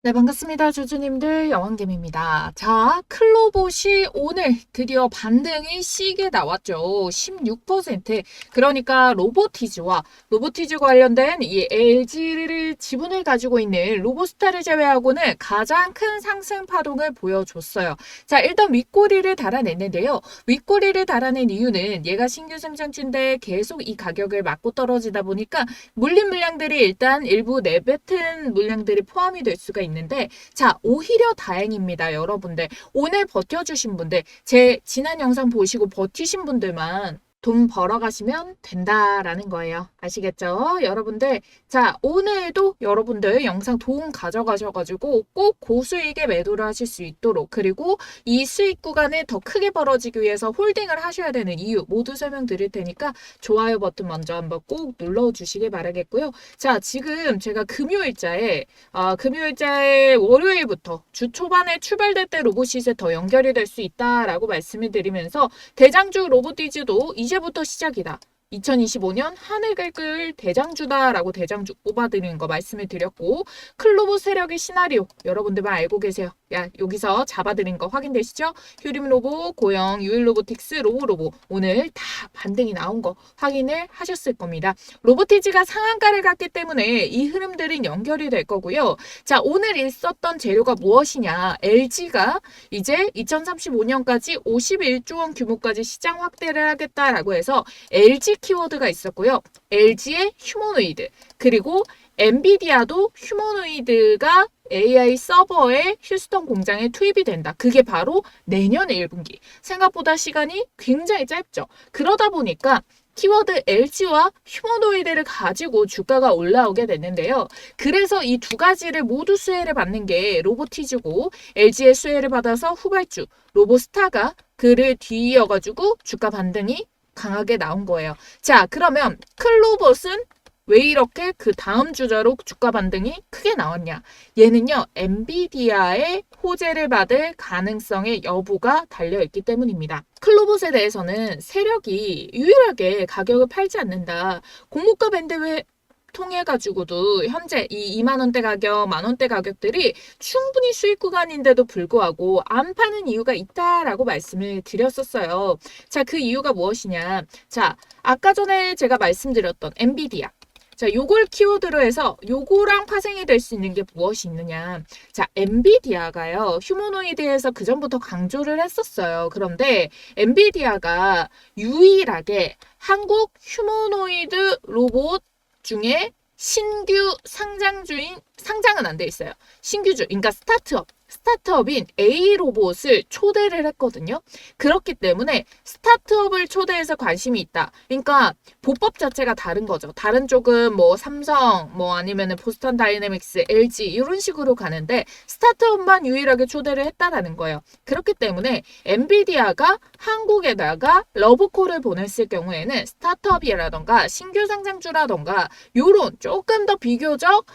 네, 반갑습니다. 주주님들, 여왕개미입니다. 자, 클로봇이 오늘 드디어 반등이 시게 나왔죠. 16%. 그러니까 로보티즈 관련된 이 LG를 지분을 가지고 있는 로보스타를 제외하고는 가장 큰 상승 파동을 보여줬어요. 자, 일단 윗꼬리를 달아냈는데요. 윗꼬리를 달아낸 이유는 얘가 신규 생산주인데 계속 이 가격을 맞고 떨어지다 보니까 물린 물량들이 일단 일부 내뱉은 물량들이 포함이 될 수가 있는데, 자, 오히려 다행입니다, 여러분들. 오늘 버텨주신 분들, 제 지난 영상 보시고 버티신 분들만 돈 벌어가시면 된다라는 거예요. 아시겠죠? 여러분들. 자, 오늘도 여러분들 영상 도움 가져가셔가지고 꼭 고수익에 매도를 하실 수 있도록, 그리고 이 수익 구간을 더 크게 벌어지기 위해서 홀딩을 하셔야 되는 이유 모두 설명드릴 테니까 좋아요 버튼 먼저 한번 꼭 눌러주시길 바라겠고요. 자, 지금 제가 금요일자에 월요일부터 주 초반에 출발될 때 로봇시세 더 연결이 될 수 있다라고 말씀을 드리면서 대장주 로보티즈도 이제부터 시작이다. 2025년 하늘을 끌 대장주다라고 대장주 뽑아드리는 거 말씀을 드렸고, 클로봇 세력의 시나리오 여러분들만 알고 계세요. 야, 여기서 잡아드린 거 확인되시죠? 휴림로보, 고영, 유일로보틱스, 로보로보 오늘 다 반등이 나온 거 확인을 하셨을 겁니다. 로보티즈가 상한가를 갔기 때문에 이 흐름들은 연결이 될 거고요. 자, 오늘 있었던 재료가 무엇이냐? LG가 이제 2035년까지 51조 원 규모까지 시장 확대를 하겠다라고 해서 LG 키워드가 있었고요. LG의 휴머노이드, 그리고 엔비디아도 휴머노이드가 AI 서버의 휴스턴 공장에 투입이 된다. 그게 바로 내년 1분기. 생각보다 시간이 굉장히 짧죠. 그러다 보니까 키워드 LG와 휴머노이드를 가지고 주가가 올라오게 됐는데요. 그래서 이 두 가지를 모두 수혜를 받는 게 로보티즈고, LG의 수혜를 받아서 후발주 로보스타가 그를 뒤이어가지고 주가 반등이 강하게 나온 거예요. 자, 그러면 클로봇은 왜 이렇게 그 다음 주자로 주가 반등이 크게 나왔냐? 얘는요, 엔비디아의 호재를 받을 가능성의 여부가 달려있기 때문입니다. 클로봇에 대해서는 세력이 유일하게 가격을 팔지 않는다. 공모가 밴드 통해 가지고도 현재 이 2만 원대 가격, 만 원대 가격들이 충분히 수익 구간인데도 불구하고 안 파는 이유가 있다라고 말씀을 드렸었어요. 자, 그 이유가 무엇이냐? 자, 아까 전에 제가 말씀드렸던 엔비디아. 자, 요걸 키워드로 해서 요거랑 파생이 될 수 있는 게 무엇이 있느냐. 자, 엔비디아가요, 휴머노이드에서 그전부터 강조를 했었어요. 그런데 엔비디아가 유일하게 한국 휴머노이드 로봇 중에 신규 상장은 안 돼 있어요. 신규주, 그러니까 스타트업인 A로봇을 초대를 했거든요. 그렇기 때문에 스타트업을 초대해서 관심이 있다. 그러니까 보법 자체가 다른 거죠. 다른 쪽은 뭐 삼성, 뭐 아니면은 보스턴 다이내믹스, LG 이런 식으로 가는데 스타트업만 유일하게 초대를 했다라는 거예요. 그렇기 때문에 엔비디아가 한국에다가 러브콜을 보냈을 경우에는 스타트업이라던가 신규 상장주라던가 요런 조금 더 비교적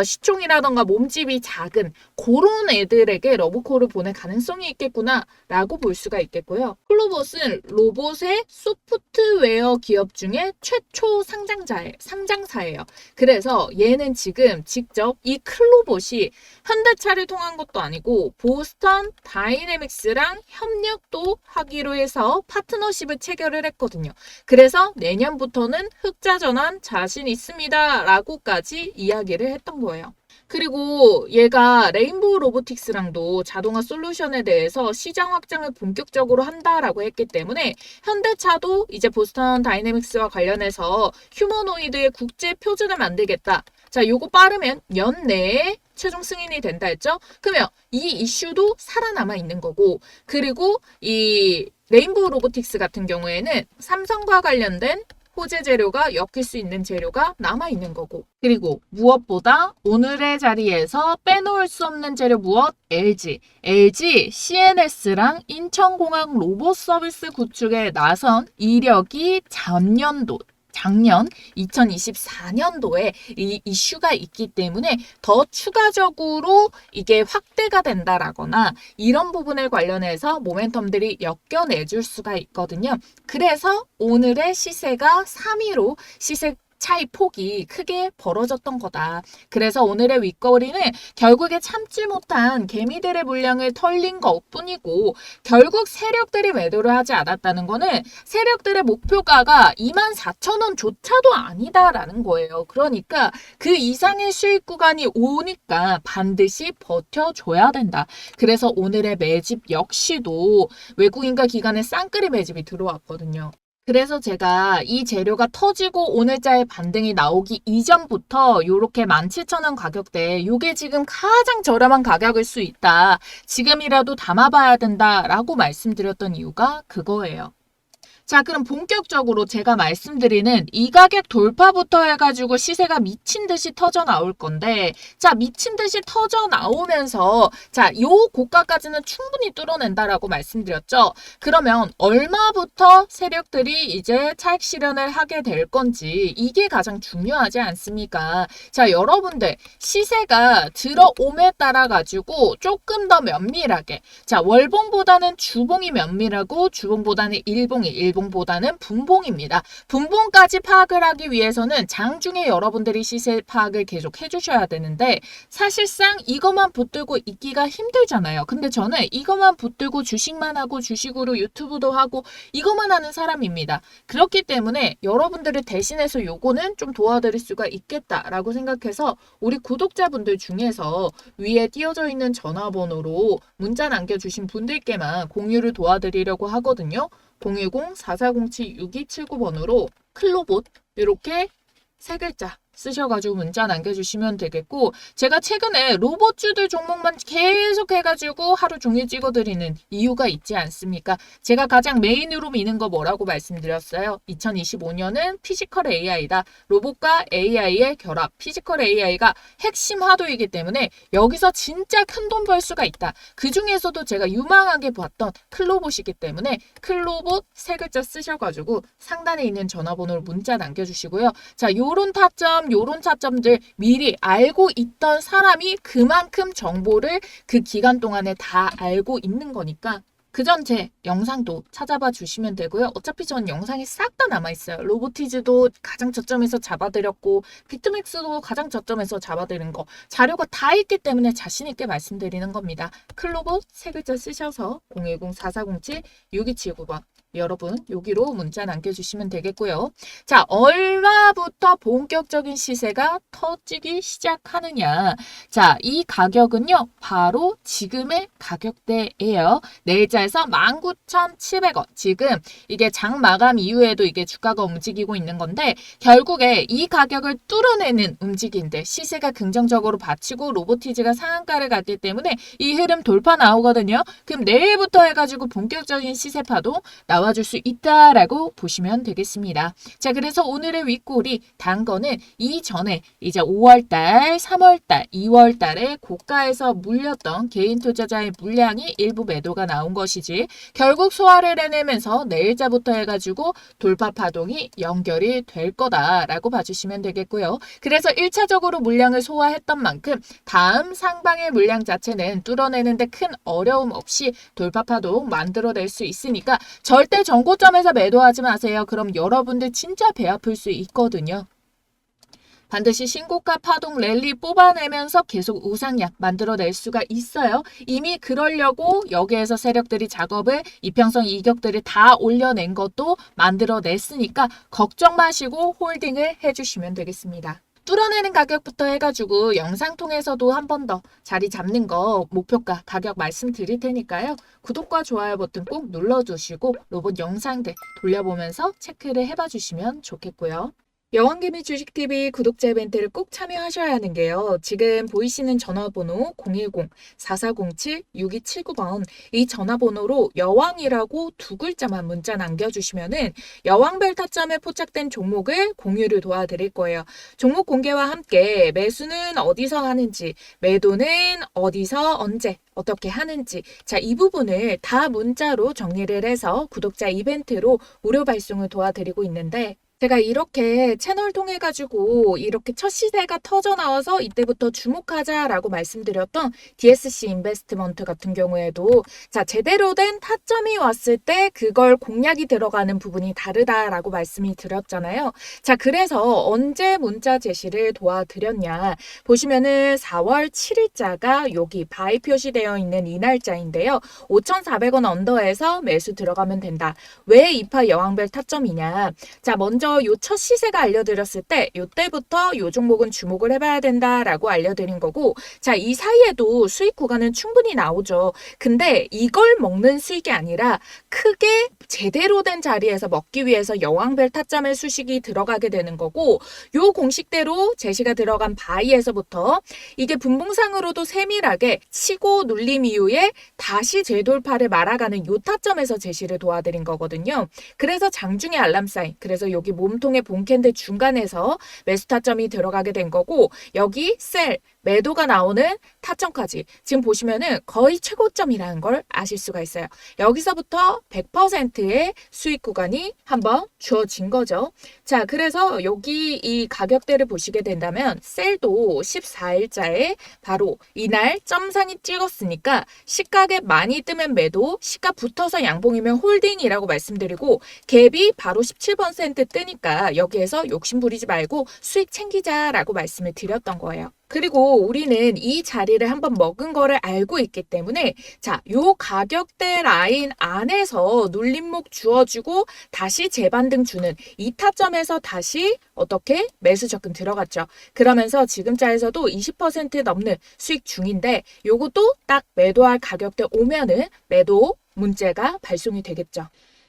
시총이라던가 몸집이 작은 그런 애들에게 러브콜을 보낼 가능성이 있겠구나 라고 볼 수가 있겠고요. 클로봇은 로봇의 소프트웨어 기업 중에 최초 상장사예요. 그래서 얘는 지금 직접 이 클로봇이 현대차를 통한 것도 아니고 보스턴 다이내믹스랑 협력도 하기로 해서 파트너십을 체결을 했거든요. 그래서 내년부터는 흑자 전환 자신 있습니다 라고까지 이야기를 했던 거예요. 그리고 얘가 레인보우 로보틱스랑도 자동화 솔루션에 대해서 시장 확장을 본격적으로 한다라고 했기 때문에 현대차도 이제 보스턴 다이내믹스와 관련해서 휴머노이드의 국제 표준을 만들겠다. 자, 요거 빠르면 연내에 최종 승인이 된다 했죠? 그러면 이 이슈도 살아남아 있는 거고, 그리고 이 레인보우 로보틱스 같은 경우에는 삼성과 관련된 호재 재료가 엮일 수 있는 재료가 남아있는 거고, 그리고 무엇보다 오늘의 자리에서 빼놓을 수 없는 재료 무엇? LG CNS랑 인천공항 로봇 서비스 구축에 나선 이력이 작년 2024년도에 이 이슈가 있기 때문에 더 추가적으로 이게 확대가 된다라거나 이런 부분을 관련해서 모멘텀들이 엮여내줄 수가 있거든요. 그래서 오늘의 시세가 3위로 시세 차이 폭이 크게 벌어졌던 거다. 그래서 오늘의 윗거리는 결국에 참지 못한 개미들의 물량을 털린 것뿐이고 결국 세력들이 매도를 하지 않았다는 거는 세력들의 목표가가 24,000원조차도 아니다라는 거예요. 그러니까 그 이상의 수익 구간이 오니까 반드시 버텨줘야 된다. 그래서 오늘의 매집 역시도 외국인과 기관의 쌍끌이 매집이 들어왔거든요. 그래서 제가 이 재료가 터지고 오늘자의 반등이 나오기 이전부터 이렇게 17,000원 가격대 이게 지금 가장 저렴한 가격일 수 있다. 지금이라도 담아봐야 된다라고 말씀드렸던 이유가 그거예요. 자, 그럼 본격적으로 제가 말씀드리는 이 가격 돌파부터 해가지고 시세가 미친 듯이 터져 나올 건데, 자, 미친 듯이 터져 나오면서, 자, 요 고가까지는 충분히 뚫어낸다라고 말씀드렸죠. 그러면 얼마부터 세력들이 이제 차익 실현을 하게 될 건지, 이게 가장 중요하지 않습니까? 자, 여러분들, 시세가 들어옴에 따라가지고 조금 더 면밀하게, 자, 월봉보다는 주봉이 면밀하고, 주봉보다는 일봉보다는 분봉입니다. 분봉까지 파악을 하기 위해서는 장중에 여러분들이 시세 파악을 계속 해주셔야 되는데 사실상 이것만 붙들고 있기가 힘들잖아요. 근데 저는 이것만 붙들고 주식만 하고 주식으로 유튜브도 하고 이것만 하는 사람입니다. 그렇기 때문에 여러분들을 대신해서 요거는 좀 도와드릴 수가 있겠다라고 생각해서 우리 구독자분들 중에서 위에 띄어져 있는 전화번호로 문자 남겨주신 분들께만 공유를 도와드리려고 하거든요. 010-4407-6279번으로 클로봇 이렇게 세 글자 쓰셔가지고 문자 남겨주시면 되겠고 제가 최근에 로봇주들 종목만 계속 해가지고 하루 종일 찍어드리는 이유가 있지 않습니까? 제가 가장 메인으로 미는 거 뭐라고 말씀드렸어요? 2025년은 피지컬 AI다. 로봇과 AI의 결합. 피지컬 AI가 핵심 화두이기 때문에 여기서 진짜 큰 돈 벌 수가 있다. 그 중에서도 제가 유망하게 봤던 클로봇이기 때문에 클로봇 세 글자 쓰셔가지고 상단에 있는 전화번호로 문자 남겨주시고요. 자, 요런 타점 요런 차점들 미리 알고 있던 사람이 그만큼 정보를 그 기간 동안에 다 알고 있는 거니까 그 전체 영상도 찾아봐 주시면 되고요. 어차피 전 영상이 싹 다 남아있어요. 로보티즈도 가장 저점에서 잡아드렸고 비트맥스도 가장 저점에서 잡아드린 거 자료가 다 있기 때문에 자신있게 말씀드리는 겁니다. 클로봇 세 글자 쓰셔서 010-4407-6279번 여러분 여기로 문자 남겨주시면 되겠고요. 자, 얼마부터 본격적인 시세가 터지기 시작하느냐. 자, 이 가격은요. 바로 지금의 가격대예요. 내일자에서 19,700원. 지금 이게 장 마감 이후에도 이게 주가가 움직이고 있는 건데 결국에 이 가격을 뚫어내는 움직임들 시세가 긍정적으로 받치고 로보티즈가 상한가를 갔기 때문에 이 흐름 돌파 나오거든요. 그럼 내일부터 해가지고 본격적인 시세파도 나와줄 수 있다라고 보시면 되겠습니다. 자, 그래서 오늘의 윗골이 단 거는 이전에 이제 5월달, 3월달, 2월달에 고가에서 물렸던 개인 투자자의 물량이 일부 매도가 나온 것이지 결국 소화를 해내면서 내일자부터 해가지고 돌파 파동이 연결이 될 거다라고 봐주시면 되겠고요. 그래서 1차적으로 물량을 소화했던 만큼 다음 상방의 물량 자체는 뚫어내는데 큰 어려움 없이 돌파 파동 만들어낼 수 있으니까 절대 정고점에서 매도하지 마세요. 그럼 여러분들 진짜 배 아플 수 있거든요. 반드시 신고가 파동 랠리 뽑아내면서 계속 우상향 만들어낼 수가 있어요. 이미 그러려고 여기에서 세력들이 작업을 이평선 이격들을 다 올려낸 것도 만들어냈으니까 걱정 마시고 홀딩을 해주시면 되겠습니다. 뚫어내는 가격부터 해가지고 영상 통해서도 한 번 더 자리 잡는 거 목표가 가격 말씀드릴 테니까요. 구독과 좋아요 버튼 꼭 눌러주시고 로봇 영상들 돌려보면서 체크를 해봐 주시면 좋겠고요. 여왕개미 주식TV 구독자 이벤트를 꼭 참여하셔야 하는 게요. 지금 보이시는 전화번호 010-4407-6279번 이 전화번호로 여왕이라고 두 글자만 문자 남겨주시면은 여왕별 타점에 포착된 종목을 공유를 도와드릴 거예요. 종목 공개와 함께 매수는 어디서 하는지, 매도는 어디서 언제 어떻게 하는지 자, 이 부분을 다 문자로 정리를 해서 구독자 이벤트로 무료 발송을 도와드리고 있는데 제가 이렇게 채널 통해 가지고 이렇게 첫 시세가 터져 나와서 이때부터 주목하자라고 말씀드렸던 DSC 인베스트먼트 같은 경우에도 자, 제대로 된 타점이 왔을 때 그걸 공략이 들어가는 부분이 다르다라고 말씀이 드렸잖아요. 자, 그래서 언제 문자 제시를 도와드렸냐. 보시면은 4월 7일자가 여기 바이 표시되어 있는 이 날짜인데요. 5,400원 언더에서 매수 들어가면 된다. 왜 이파 여왕별 타점이냐. 자, 먼저 요 첫 시세가 알려드렸을 때 요때부터 요 종목은 주목을 해봐야 된다라고 알려드린 거고, 자, 이 사이에도 수익 구간은 충분히 나오죠. 근데 이걸 먹는 수익이 아니라 크게 제대로 된 자리에서 먹기 위해서 여왕별 타점의 수식이 들어가게 되는 거고, 요 공식대로 제시가 들어간 바이에서부터 이게 분봉상으로도 세밀하게 치고 눌림 이후에 다시 재돌파를 말아가는 요 타점에서 제시를 도와드린 거거든요. 그래서 장중의 알람 사인, 그래서 여기 몸통의 본캔들 중간에서 매수 타점이 들어가게 된 거고, 여기 셀 매도가 나오는 타점까지 지금 보시면은 거의 최고점이라는 걸 아실 수가 있어요. 여기서부터 100%의 수익 구간이 한번 주어진 거죠. 자, 그래서 여기 이 가격대를 보시게 된다면 셀도 14일자에 바로 이날 점상이 찍었으니까 시가에 많이 뜨면 매도, 시가 붙어서 양봉이면 홀딩이라고 말씀드리고, 갭이 바로 17% 뜨니까 여기에서 욕심 부리지 말고 수익 챙기자라고 말씀을 드렸던 거예요. 그리고 우리는 이 자리를 한번 먹은 거를 알고 있기 때문에 자, 요 가격대 라인 안에서 눌림목 주어주고 다시 재반등 주는 이 타점에서 다시 어떻게 매수 접근 들어갔죠. 그러면서 지금자에서도 20% 넘는 수익 중인데 요것도 딱 매도할 가격대 오면은 매도 문제가 발송이 되겠죠.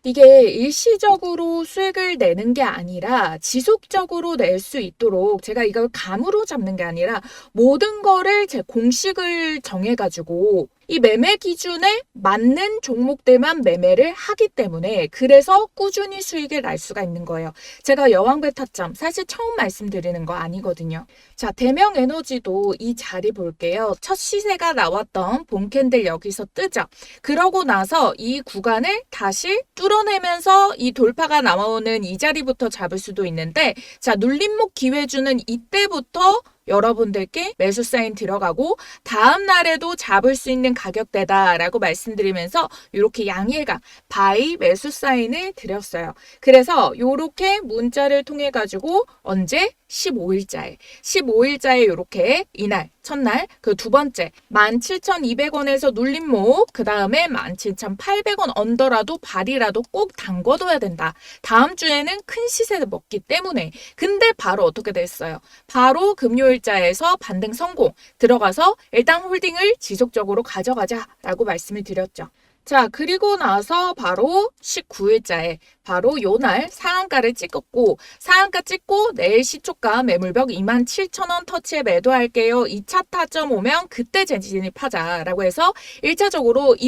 이게 일시적으로 수익을 내는 게 아니라 지속적으로 낼 수 있도록 제가 이걸 감으로 잡는 게 아니라 모든 거를 제 공식을 정해가지고 이 매매 기준에 맞는 종목들만 매매를 하기 때문에 그래서 꾸준히 수익을 날 수가 있는 거예요. 제가 여왕별 타점 사실 처음 말씀드리는 거 아니거든요. 자, 대명에너지도 이 자리 볼게요. 첫 시세가 나왔던 본캔들 여기서 뜨죠. 그러고 나서 이 구간을 다시 뚫어내면서 이 돌파가 나오는 이 자리부터 잡을 수도 있는데, 자, 눌림목 기회 주는 이때부터 여러분들께 매수 사인 들어가고 다음 날에도 잡을 수 있는 가격대다라고 말씀드리면서 이렇게 양일간 바이 매수 사인을 드렸어요. 그래서 이렇게 문자를 통해 가지고 언제 15일자에 이렇게 이날 첫날 그 두 번째 17,200원에서 눌림목, 그 다음에 17,800원 언더라도 발이라도 꼭 담궈둬야 된다. 다음 주에는 큰 시세를 먹기 때문에. 근데 바로 어떻게 됐어요? 바로 금요일자에서 반등 성공 들어가서 일단 홀딩을 지속적으로 가져가자라고 말씀을 드렸죠. 자, 그리고 나서 바로 19일자에 바로 요날 상한가를 찍었고, 상한가 찍고 내일 시초가 매물벽 27,000원 터치에 매도할게요. 2차 타점 오면 그때 재진입하자라고 해서 1차적으로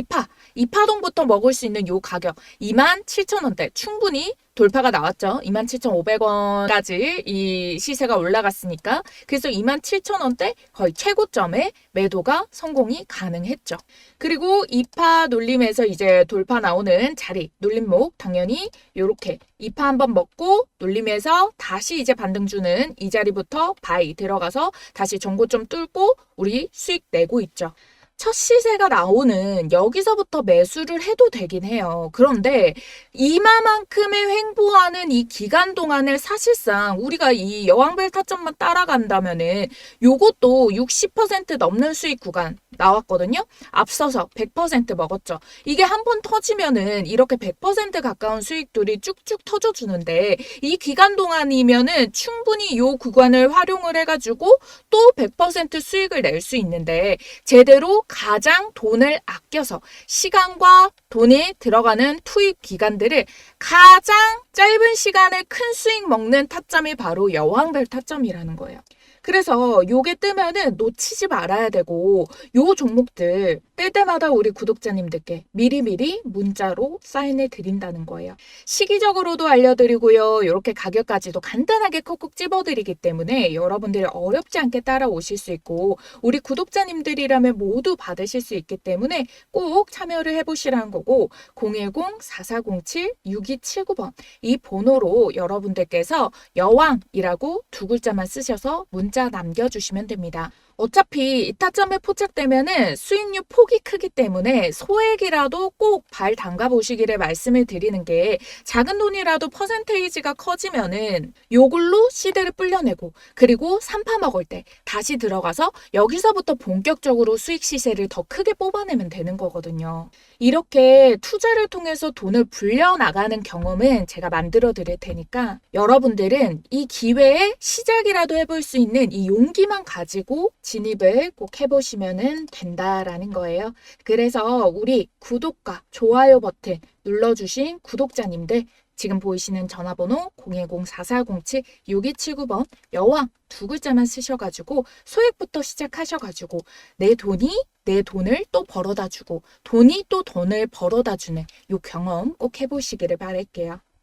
2파동부터 먹을 수 있는 요 가격 27,000원대 충분히 돌파가 나왔죠. 27,500원까지 이 시세가 올라갔으니까. 그래서 27,000원대 거의 최고점에 매도가 성공이 가능했죠. 그리고 2파 눌림에서 이제 돌파 나오는 자리, 눌림목 당연히 요렇게 2파 한번 먹고 눌림에서 다시 이제 반등 주는 이 자리부터 바이 들어가서 다시 전고점 뚫고 우리 수익 내고 있죠. 첫 시세가 나오는 여기서부터 매수를 해도 되긴 해요. 그런데 이마만큼의 횡보하는 이 기간 동안에 사실상 우리가 이 여왕별 타점만 따라간다면은 요것도 60% 넘는 수익 구간 나왔거든요. 앞서서 100% 먹었죠. 이게 한 번 터지면은 이렇게 100% 가까운 수익들이 쭉쭉 터져주는데 이 기간 동안이면은 충분히 요 구간을 활용을 해가지고 또 100% 수익을 낼 수 있는데 제대로 가장 돈을 아껴서 시간과 돈이 들어가는 투입 기간들을 가장 짧은 시간에 큰 수익 먹는 타점이 바로 여왕별 타점이라는 거예요. 그래서 요게 뜨면은 놓치지 말아야 되고 요 종목들 뜰 때마다 우리 구독자님들께 미리미리 문자로 사인해 드린다는 거예요. 시기적으로도 알려드리고요. 이렇게 가격까지도 간단하게 콕콕 찝어드리기 때문에 여러분들이 어렵지 않게 따라오실 수 있고 우리 구독자님들이라면 모두 받으실 수 있기 때문에 꼭 참여를 해보시라는 거고 010-4407-6279번 이 번호로 여러분들께서 여왕이라고 두 글자만 쓰셔서 문자 남겨주시면 됩니다. 어차피 이타점에 포착되면은 수익률 폭이 크기 때문에 소액이라도 꼭 발 담가 보시기를 말씀을 드리는 게 작은 돈이라도 퍼센테이지가 커지면은 요걸로 시대를 불려내고 그리고 산파 먹을 때 다시 들어가서 여기서부터 본격적으로 수익 시세를 더 크게 뽑아내면 되는 거거든요. 이렇게 투자를 통해서 돈을 불려나가는 경험은 제가 만들어 드릴 테니까 여러분들은 이 기회에 시작이라도 해볼 수 있는 이 용기만 가지고 진입을 꼭 해보시면 된다라는 거예요. 그래서 우리 구독과 좋아요 버튼 눌러주신 구독자님들 지금 보이시는 전화번호 010-4407-6279번 여왕 두 글자만 쓰셔가지고 소액부터 시작하셔가지고 내 돈을 또 벌어다 주고 돈이 또 돈을 벌어다 주는 이 경험 꼭 해보시기를 바랄게요.